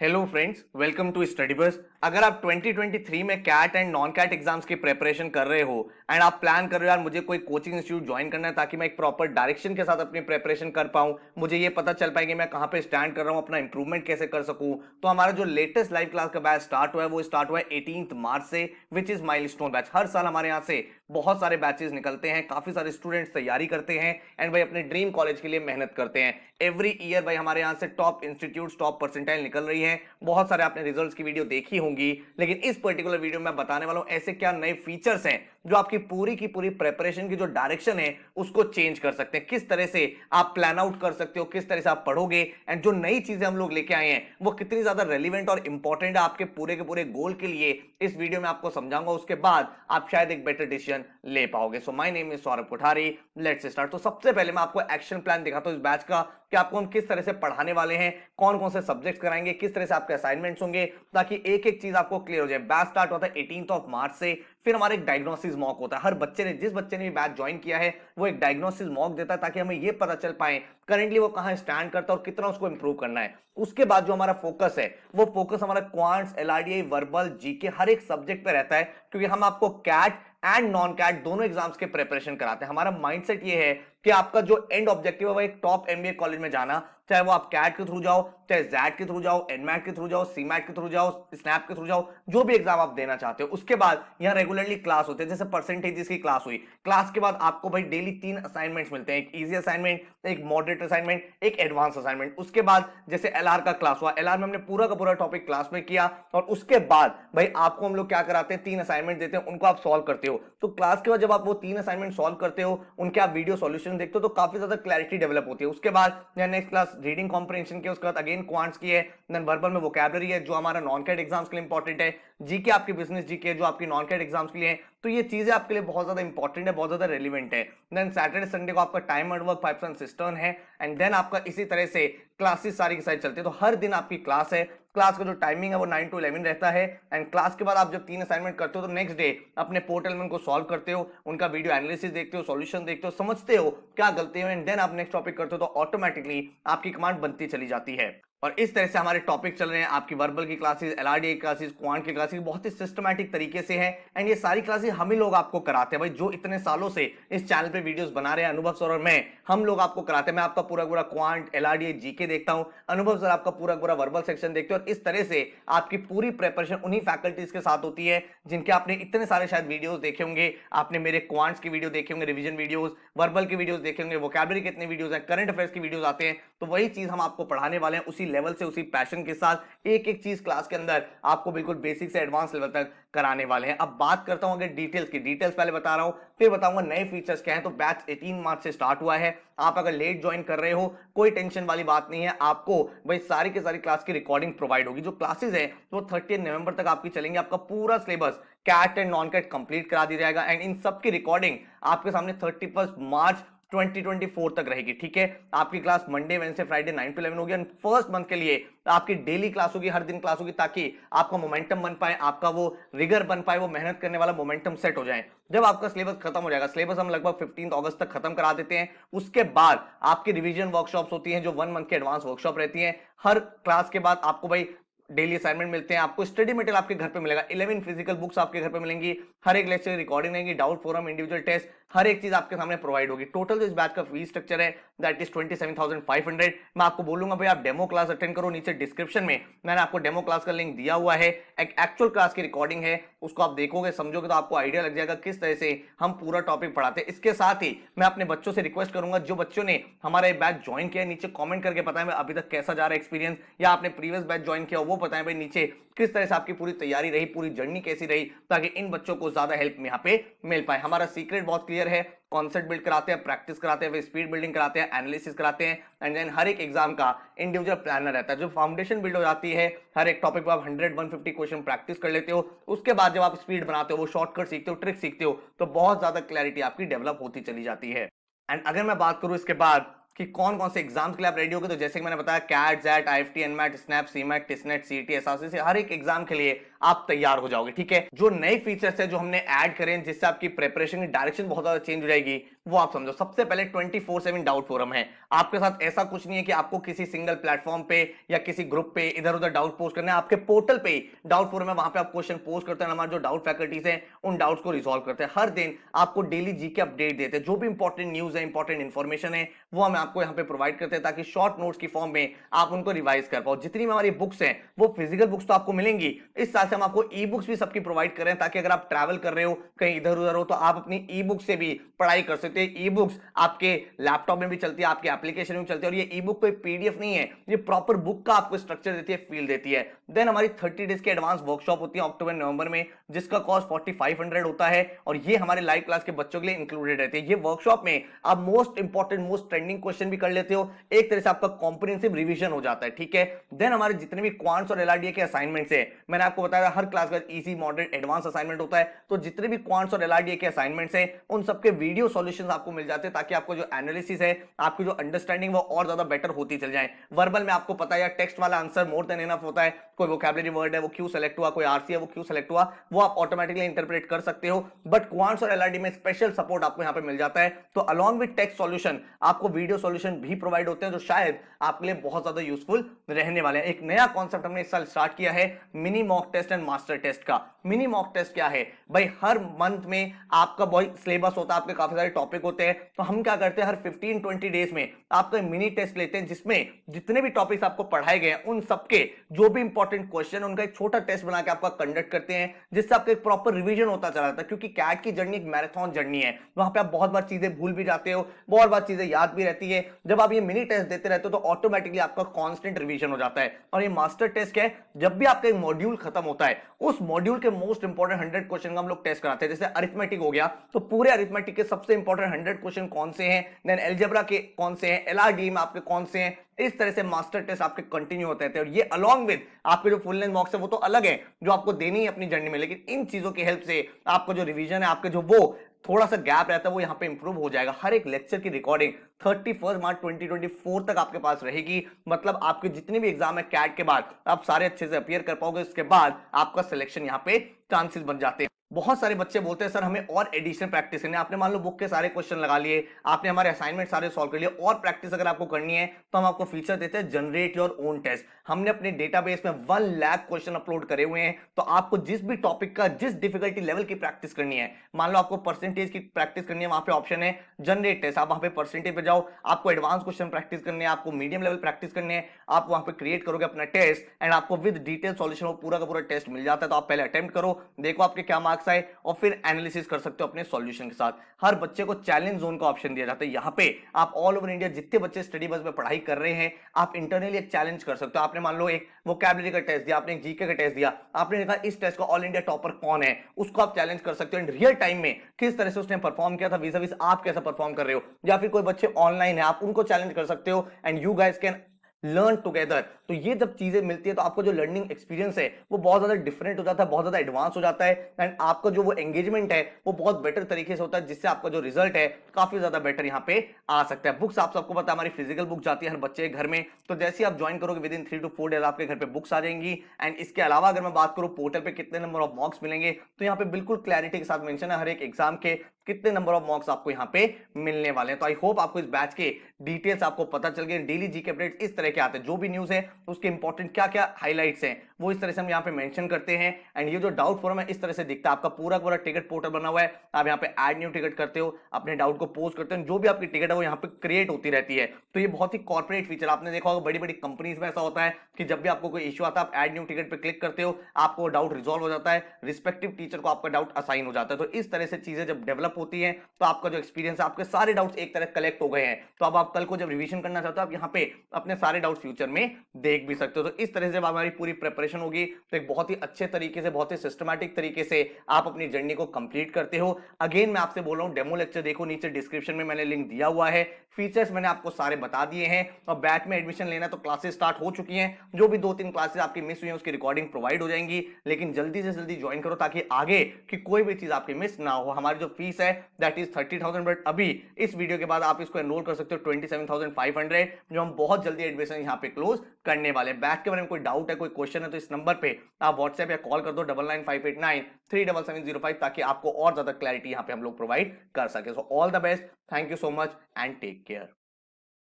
Hello friends, welcome to study bus. अगर आप 2023 में CAT and non CAT exams की प्रिपरेशन कर रहे हो एंड आप प्लान कर रहे हो यार मुझे कोई कोचिंग इंस्टीट्यूट ज्वाइन करना है ताकि मैं एक प्रॉपर डायरेक्शन के साथ अपनी प्रिपरेशन कर पाऊं, मुझे ये पता चल पाएगी मैं कहां पे स्टैंड कर रहा हूं, अपना इंप्रूवमेंट कैसे कर सकूं, तो हमारा जो लेटेस्ट लाइव क्लास का बैच स्टार्ट हुआ है वो स्टार्ट हुआ है 18 मार्च से, विच इज माइलस्टोन बैच। हर साल हमारे यहाँ से बहुत सारे बैचेस निकलते हैं, काफी सारे स्टूडेंट्स तैयारी करते हैं एंड भाई अपने ड्रीम कॉलेज के लिए मेहनत करते हैं। एवरी ईयर भाई हमारे यहाँ से टॉप इंस्टीट्यूट टॉप परसेंटाइल निकल रही है। बहुत सारे आपने रिजल्ट्स की वीडियो देखी होंगी, लेकिन इस पर्टिकुलर वीडियो में बताने वाला हूं ऐसे क्या नए फीचर्स हैं जो आपकी पूरी की पूरी प्रिपरेशन की जो डायरेक्शन है उसको चेंज कर सकते हैं। किस तरह से आप प्लान आउट कर सकते हो, किस तरह से आप पढ़ोगे एंड जो नई चीजें हम लोग लेके आए हैं वो कितनी ज्यादा रेलिवेंट और इंपॉर्टेंट है आपके पूरे के पूरे गोल के लिए, इस वीडियो में आपको समझाऊंगा। उसके बाद आप शायद एक बेटर डिसीजन ले पाओगे। So my name is Saurabh Kothari, let's start. तो सबसे पहले मैं आपको एक्शन प्लान दिखाता हूं इस बैच का कि आपको हम किस तरह से पढ़ाने वाले हैं, कौन कौन से सब्जेक्ट्स कराएंगे, किस तरह से आपके असाइनमेंट्स होंगे, ताकि एक एक चीज आपको क्लियर हो जाए। बैच स्टार्ट होता है 18 मार्च से। फिर हमारा एक डायग्नोसिस मॉक होता है। हर बच्चे ने, जिस बच्चे ने भी बैच ज्वाइन किया है वो एक डायग्नोसिस मॉक देता है ताकि हमें ये पता चल पाए करंटली वो कहां स्टैंड करता है और कितना उसको इंप्रूव करना है। उसके बाद जो हमारा फोकस है वो फोकस हमारा क्वांट्स, एलआरडीआई, वर्बल, जीके हर एक सब्जेक्ट पे रहता है, क्योंकि हम आपको कैट एंड नॉन कैट दोनों एग्जाम्स के प्रिपरेशन कराते हैं। हमारा माइंडसेट ये है कि आपका जो एंड ऑब्जेक्टिव है वो एक टॉप एमबीए कॉलेज में जाना, चाहे वो आप कैट के थ्रू जाओ, चाहे जैट के थ्रू जाओ, एनमैट के थ्रू जाओ, सीमैट के थ्रू जाओ, स्नैप के थ्रू जाओ, जो भी एग्जाम आप देना चाहते हो। उसके बाद यहाँ रेगुलरली क्लास होते हैं, जैसे परसेंटेजेस की क्लास हुई। क्लास के बाद आपको भाई डेली 3 असाइनमेंट्स मिलते हैं, एक इजी असाइनमेंट, एक मॉडरेट असाइनमेंट, एक एडवांस असाइनमेंट। उसके बाद जैसे एलआर का क्लास हुआ, एलआर में हमने पूरा का पूरा टॉपिक क्लास में किया और उसके बाद भाई आपको हम लोग क्या कराते हैं, 3 असाइनमेंट देते हैं, उनको आप सॉल्व करते हो। तो क्लास के बाद जब आप वो 3 असाइनमेंट सॉल्व करते हो, उनके आप वीडियो सॉल्यूशन देखते हो, तो काफी ज्यादा क्लैरिटी डेवलप होती है। उसके बाद नेक्स्ट क्लास रीडिंग कॉम्प्रिहेंशन की, उसके बाद अगेन क्वांट्स की है, देन वर्बल में वोकैबुलरी है जो हमारा नॉन कैट एग्जाम्स के लिए इंपॉर्टेंट है, जीके आपकी बिजनेस जीके है जो आपकी नॉन कैट एग्जाम्स के लिए है। तो ये चीजें आपके लिए बहुत ज्यादा इंपॉर्टेंट है, बहुत ज्यादा रेलिवेंट है। देन सैटरडे संडे को आपका time and work pipeline system है एंड देन आपका इसी तरह से क्लासेस सारी की सारी चलती है। तो हर दिन आपकी क्लास है। क्लास का जो टाइमिंग है वो 9 to 11 रहता है एंड क्लास के बाद आप जब 3 असाइनमेंट करते हो तो नेक्स्ट डे अपने पोर्टल में उनको सॉल्व करते हो, उनका वीडियो एनालिसिस देखते हो, सॉल्यूशन देखते हो, समझते हो क्या गलती है एंड देन आप नेक्स्ट टॉपिक करते हो, तो ऑटोमेटिकली आपकी कमांड बनती चली जाती है। और इस तरह से हमारे टॉपिक चल रहे हैं। आपकी वर्बल की क्लासेस, एलआरडीए क्लासेस, क्वांट की क्लासेस बहुत ही सिस्टमैटिक तरीके से है एंड ये सारी क्लासेस हम ही लोग आपको कराते हैं। भाई जो इतने सालों से इस चैनल पे वीडियोस बना रहे हैं अनुभव सर और मैं, हम लोग आपको कराते हैं। मैं आपका पूरा पूरा क्वांट, एलआरडीए, जीके देखता हूं, अनुभव सर आपका पूरा पूरा वर्बल सेक्शन देखते हैं और इस तरह से आपकी पूरी प्रिपरेशन उन्हीं फैकल्टीज के साथ होती है जिनके आपने इतने सारे शायद वीडियोस देखे होंगे। आपने मेरे क्वांट्स की वीडियो देखे होंगे, रिवीजन वीडियोस, वर्बल की वीडियोस देखे होंगे, वोकैबुलरी के इतने वीडियोस हैं, करंट अफेयर्स की वीडियोस आते हैं। तो वही चीज हम आपको पढ़ाने वाले हैं, उसी लेवल से, उसी पैशन के साथ एक एक चीज क्लास के अंदर आपको बिल्कुल बेसिक से एडवांस लेवल तक कराने वाले हैं। अब बात करता हूं अगर डिटेल्स की, डिटेल्स पहले बता रहा हूं फिर बताऊंगा नए फीचर्स क्या हैं। तो बैच 18 मार्च से स्टार्ट हुआ है। आप अगर लेट ज्वाइन कर रहे हो कोई टेंशन वाली बात नहीं है, आपको भाई सारी की सारी क्लास की रिकॉर्डिंग प्रोवाइड होगी। जो क्लासेस है वो 30 नवंबर तक आपकी चलेंगी। आपका पूरा syllabus CAT and non CAT complete करा दिया जाएगा एंड इन सब की रिकॉर्डिंग आपके सामने 31 मार्च 2024 तक रहेगी। ठीक है, आपकी class Monday, Wednesday, Friday 9 to 11 होगी एंड फर्स्ट मंथ के लिए आपकी डेली क्लास होगी, हर दिन क्लास होगी, ताकि आपका मोमेंटम बन पाए, आपका वो रिगर बन पाए, वो मेहनत करने वाला मोमेंटम सेट हो जाए। जब आपका सिलेबस खत्म हो जाएगा, सिलेबस हम लगभग 15 अगस्त तक खत्म करा देते हैं, उसके बाद आपकी रिवीजन वर्कशॉप्स होती हैं जो 1 मंथ की एडवांस वर्कशॉप रहती है। हर क्लास के बाद आपको भाई डेली असाइनमेंट मिलते हैं, आपको स्टडी मटेरियल आपके घर पे मिलेगा, 11 फिजिकल बुक्स आपके घर पे मिलेंगी, हर एक लेक्चर रिकॉर्डिंग रहेगी, डाउट फोरम, इंडिविजुअल टेस्ट, हर एक चीज आपके सामने प्रोवाइड होगी। टोटल इस बैच का फीस स्ट्रक्चर है दैट इज 27,500। मैं आपको बोलूंगा भाई आप डेमो क्लास अटेंड करो, नीचे डिस्क्रिप्शन में मैंने आपको डेमो क्लास का लिंक दिया हुआ है। एक एक्चुअल क्लास की रिकॉर्डिंग है, उसको आप देखोगे, समझोगे तो आपको आइडिया लग जाएगा किस तरह से हम पूरा टॉपिक पढ़ाते हैं। इसके साथ ही मैं अपने बच्चों से रिक्वेस्ट करूंगा, जो बच्चों ने हमारा ये बैच ज्वाइन किया है नीचे कॉमेंट करके बताएं अभी तक कैसा जा रहा है एक्सपीरियंस, या आपने प्रीवियस बैच ज्वाइन किया वो बताएं भाई नीचे किस तरह से आपकी पूरी तैयारी रही, पूरी जर्नी कैसी रही, ताकि इन बच्चों को ज्यादा हेल्प यहाँ पे मिल पाए। हमारा सीक्रेट बहुत क्लियर है, कॉन्सेप्ट बिल्ड कराते हैं, प्रैक्टिस कराते हैं, स्पीड बिल्डिंग कराते हैं, एनालिसिस कराते हैं एंड देन हर एक एग्जाम का इंडिविजुअल प्लानर रहता है। जो फाउंडेशन बिल्ड हो जाती है, हर एक टॉपिक पर आप 100-150 क्वेश्चन प्रैक्टिस कर लेते हो, उसके बाद जब आप स्पीड बनाते हो, वो शॉर्टकट सीखते हो, ट्रिक सीखते हो, तो बहुत ज्यादा क्लैरिटी आपकी डेवलप होती चली जाती है। एंड अगर मैं बात करूं इसके बाद कि कौन कौन से एग्जाम्स के लिए आप रेडी होगे, तो जैसे कि मैंने बताया CAT, XAT, IFT, NMAT, SNAP, CMAT, TISSNET, CET, SRC से हर एक एग्जाम के लिए आप तैयार हो जाओगे। ठीक है, जो नए फीचर्स है जो हमने ऐड करें जिससे आपकी प्रिपरेशन की डायरेक्शन बहुत ज्यादा चेंज हो जाएगी, वो आप समझो। सबसे पहले 24/7 डाउट फोरम है। आपके साथ ऐसा कुछ नहीं है कि आपको किसी सिंगल प्लेटफॉर्म पे या किसी ग्रुप पे इधर उधर डाउट पोस्ट करना है, आपके पोर्टल पे डाउट फोरम है, वहां पे आप क्वेश्चन पोस्ट करते हैं, हमारे जो डाउट फैकल्टीज हैं उन डाउट्स को रिजॉल्व करते हैं। हर दिन आपको डेली जीके अपडेट देते हैं, जो भी इंपॉर्टेंट न्यूज है, इंपॉर्टेंट इन्फॉर्मेशन है, वो हम आपको यहाँ पे प्रोवाइड करते हैं ताकि शॉर्ट नोट्स की फॉर्म में आप उनको रिवाइज कर पाओ। जितनी भी हमारी बुक्स हैं वो फिजिकल बुक्स तो आपको मिलेंगी, इस साल से हम आपको ई बुक्स भी सबकी प्रोवाइड कर रहे हैं ताकि अगर आप ट्रैवल कर रहे हो, कहीं इधर उधर हो, तो आप अपनी ई बुक से भी पढ़ाई कर सकते हैं। ई बुक्स आपके लैपटॉप में भी चलती है, आपके एप्लीकेशन में चलती है, और ये ई बुक कोई पीडीएफ नहीं है, ये प्रॉपर बुक का आपको स्ट्रक्चर देती है, फील देती है। देन हमारी 30 डेज की एडवांस वर्कशॉप होती है अक्टूबर नवंबर में, जिसका कॉस्ट 4500 होता है, और ये हमारे लाइव क्लास के बच्चों के लिए इंक्लूडेड रहती है। ये वर्कशॉप में आप most important most trending question भी कर लेते हो, एक तरह से आपका कॉम्प्रिहेंसिव रिवीजन हो जाता है, ठीक है। देन हमारे जितने भी क्वांट्स और एलआरडीए के असाइनमेंट्स है, मैंने आपको बताया हर क्लास का इजी मॉडरेट एडवांस असाइनमेंट होता है, तो जितने भी क्वांट्स और एलआरडीए के असाइनमेंट्स है उन सबके वीडियो सॉल्यूशंस आपको मिल जाते हैं ताकि आपको जो एनालिसिस है, आपकी जो अंडरस्टैंडिंग वो और ज्यादा बेटर होती चल जाए। वर्बल में आपको पता है या टेक्स्ट वाला आंसर मोर देन इनफ होता है, कोई वोकैबुलरी वर्ड है वो क्यों सेलेक्ट हुआ, कोई आरसी है वो क्यों सेलेक्ट हुआ, वो आप ऑटोमेटिकली इंटरप्रेट कर सकते हो। बट क्वांट्स और एलआरडी में स्पेशल सपोर्ट आपको यहां पे मिल जाता है, तो अलॉन्ग विद टेक्स्ट सॉल्यूशन आपको वीडियो सॉल्यूशन भी प्रोवाइड होते हैं जो शायद आपके लिए बहुत ज्यादा यूजफुल रहने वाले हैं। एक नया कॉन्सेप्ट हमने इस साल स्टार्ट किया है, mini mock test and master test का। मिनी मॉक टेस्ट क्या है भाई, हर मंथ में आपका बहुत सिलेबस होता है, आपके काफी सारे टॉपिक होते हैं, तो हम क्या करते हैं हर 15-20 डेज में आपका मिनी टेस्ट लेते हैं, जिसमें जितने भी टॉपिक्स आपको पढ़ाए गए उन सबके जो भी इंपॉर्टेंट क्वेश्चन उनका एक छोटा टेस्ट बना के आपका कंडक्ट करते हैं, जिससे आपका एक प्रॉपर रिवीजन होता चला जाता है। क्योंकि कैट की जर्नी एक मैराथन जर्नी है, वहां पे आप बहुत बार चीजें भूल भी जाते हो, बहुत बार चीजें याद भी रहती है। जब आप ये मिनी टेस्ट देते रहते हो तो ऑटोमेटिकली आपका कांस्टेंट रिवीजन हो जाता है। और ये मास्टर टेस्ट है, जब भी आपका एक मॉड्यूल खत्म होता है उस मॉड्यूल के मोस्ट इंपॉर्टेंट 100 क्वेश्चन का हम लोग टेस्ट कराते हैं। जैसे अरिथमेटिक हो गया तो पूरे अरिथमेटिक के सबसे इंपॉर्टेंट 100 क्वेश्चन कौन से हैं, देन अलजेब्रा के कौन से हैं, एलआरडी में आपके कौन से हैं, इस तरह से मास्टर टेस्ट आपके कंटिन्यू होते हैं। और ये अलॉन्ग विद आपके जो फुल लेंथ मॉक्स है वो तो अलग है जो आपको देनी है अपनी जर्नी में, लेकिन इन चीजों की हेल्प से आपका जो रिवीजन है, आपके जो वो थोड़ा सा गैप रहता है वो यहाँ पे इंप्रूव हो जाएगा। हर एक लेक्चर की रिकॉर्डिंग 31 मार्च 2024 तक आपके पास रहेगी, मतलब आपके जितने भी एग्जाम है कैट के बाद आप सारे अच्छे से अपीयर कर पाओगे, इसके बाद आपका सिलेक्शन यहाँ पे चांसेस बन जाते हैं। बहुत सारे बच्चे बोलते हैं सर हमें और एडिशनल प्रैक्टिस करनी है। आपने मान लो बुक के सारे क्वेश्चन लगा लिए, आपने हमारे असाइनमेंट सारे सॉल्व कर लिए, और प्रैक्टिस अगर आपको करनी है तो हम आपको फीचर देते हैं जनरेट योर ओन टेस्ट। हमने अपने डेटाबेस में 1 लाख क्वेश्चन अपलोड करे हुए हैं, तो आपको जिस भी टॉपिक का जिस डिफिकल्टी लेवल की प्रैक्टिस करनी है, मान लो आपको परसेंटेज की प्रैक्टिस करनी है, वहां पे ऑप्शन है जनरेट टेस्ट, आप वहां पे परसेंटेज पे जाओ। आपको एडवांस क्वेश्चन प्रैक्टिस करने हैं, आपको मीडियम लेवल प्रैक्टिस करने हैं, आप वहां पे क्रिएट करोगे अपना टेस्ट एंड आपको विद डिटेल सॉल्यूशन वो पूरा का पूरा टेस्ट मिल जाता है। तो आप पहले अटेम्प्ट करो, देखो आपके क्या मार्क्स आए, और फिर एनालिसिस कर सकते हो अपने सॉल्यूशन के साथ। हर बच्चे को चैलेंज जोन का ऑप्शन दिया जाता है, यहाँ पे आप ऑल ओवर इंडिया जितने बच्चे स्टडी बस में पढ़ाई कर रहे हैं आप इंटरनली एक चैलेंज कर सकते हो। आपने मान लो एक वोकैबुलरी का टेस्ट दिया, आपने एक जीके का टेस्ट दिया, आपने देखा इस टेस्ट का ऑल इंडिया टॉपर कौन है, उसको आप चैलेंज कर सकते हो इन रियल टाइम में किस तरह से उसने परफॉर्म किया था, वीज़ा वीज़ आप कैसा परफॉर्म कर रहे हो। या फिर कोई बच्चे ऑनलाइन है, आप उनको चैलेंज कर सकते हो and you guys can learn together. तो ये जब चीजें मिलती है तो आपको जो लर्निंग एक्सपीरियंस है वो बहुत ज्यादा डिफरेंट हो जाता है, बहुत ज्यादा एडवांस हो जाता है, एंड आपका जो वो एंगेजमेंट है वो बहुत बेटर तरीके से होता है, जिससे आपका जो रिजल्ट है काफी ज्यादा बेटर यहाँ पे आ सकता है। बुक्स आप सबको पता है हमारी फिजिकल बुक जाती है हर बच्चे के घर में, तो जैसे ही आप ज्वाइन करोगे विद इन 3 to 4 डेज आपके घर पे बुक्स आ जाएंगी। एंड इसके अलावा अगर मैं बात करूं पोर्टल पे कितने नंबर ऑफ मॉक्स मिलेंगे, तो यहाँ पे बिल्कुल क्लैरिटी के साथ मेंशन है हर एक एग्जाम के कितने नंबर ऑफ मॉक्स आपको यहाँ पे मिलने वाले हैं। तो आई होप आपको इस बैच के डिटेल्स आपको पता चल गए। डेली जीके अपडेट्स इस तरह के आते हैं, जो भी न्यूज है उसके इंपॉर्टेंट क्या क्या हाइलाइट्स हैं वो इस तरह से हम यहाँ पे मेंशन करते हैं। एंड ये जो डाउट फोरम है इस तरह से दिखता है, आपका पूरा पूरा टिकट पोर्टल बना हुआ है, आप यहाँ पे ऐड न्यू टिकट करते हो, अपने डाउट को पोस्ट करते हो, जो भी आपकी टिकट है वो यहाँ पे क्रिएट होती रहती है। तो ये बहुत ही कॉर्पोरेट फीचर, आपने देखा होगा बड़ी बड़ी कंपनीज में ऐसा होता है कि जब भी आपको कोई इश्यू आता है आप ऐड न्यू टिकट पे क्लिक करते हो, आपको डाउट रिजॉल्व हो जाता है, रिस्पेक्टिव टीचर को आपका डाउट असाइन हो जाता है। तो इस तरह से चीजें जब डेवलप होती है तो आपका जो एक्सपीरियंस है, आपके सारे डाउट्स एक तरह कलेक्ट हो गए हैं, तो अब आप कल को जब रिवीजन करना चाहते हो आप यहाँ पे अपने सारे डाउट्स फ्यूचर में देख भी सकते हो। तो इस तरह से जब हमारी पूरी प्रिपरेशन होगी तो एक बहुत ही अच्छे तरीके से, बहुत ही सिस्टमैटिक तरीके से आप अपनी जर्नी को कंप्लीट करते हो। अगेन मैं आपसे बोल रहा हूं डेमो लेक्चर देखो, नीचे डिस्क्रिप्शन में मैंने लिंक दिया हुआ है, फीचर्स मैंने आपको सारे बता दिए हैं। और बैच में एडमिशन लेना तो क्लासेस स्टार्ट हो चुकी हैं, जो भी 2-3 क्लासेस आपकी मिस हुई हैं उसकी रिकॉर्डिंग प्रोवाइड हो जाएंगी, लेकिन जल्दी से जल्दी ज्वाइन करो ताकि आगे की कोई भी चीज आपकी मिस ना हो। हमारी जो फीस है दैट इज 30,000, बट अभी इस वीडियो के बाद आप इसको एनरोल कर सकते हो 27,500, जो हम बहुत जल्दी प्रिपरेशन यहाँ पे क्लोज करने वाले। बैच के बारे में कोई डाउट है, कोई क्वेश्चन है, तो इस नंबर पे आप व्हाट्सएप या कॉल कर दो 9958937705, ताकि आपको और ज्यादा क्लैरिटी यहाँ पे हम लोग प्रोवाइड कर सके। So all the best, thank you so much and take care.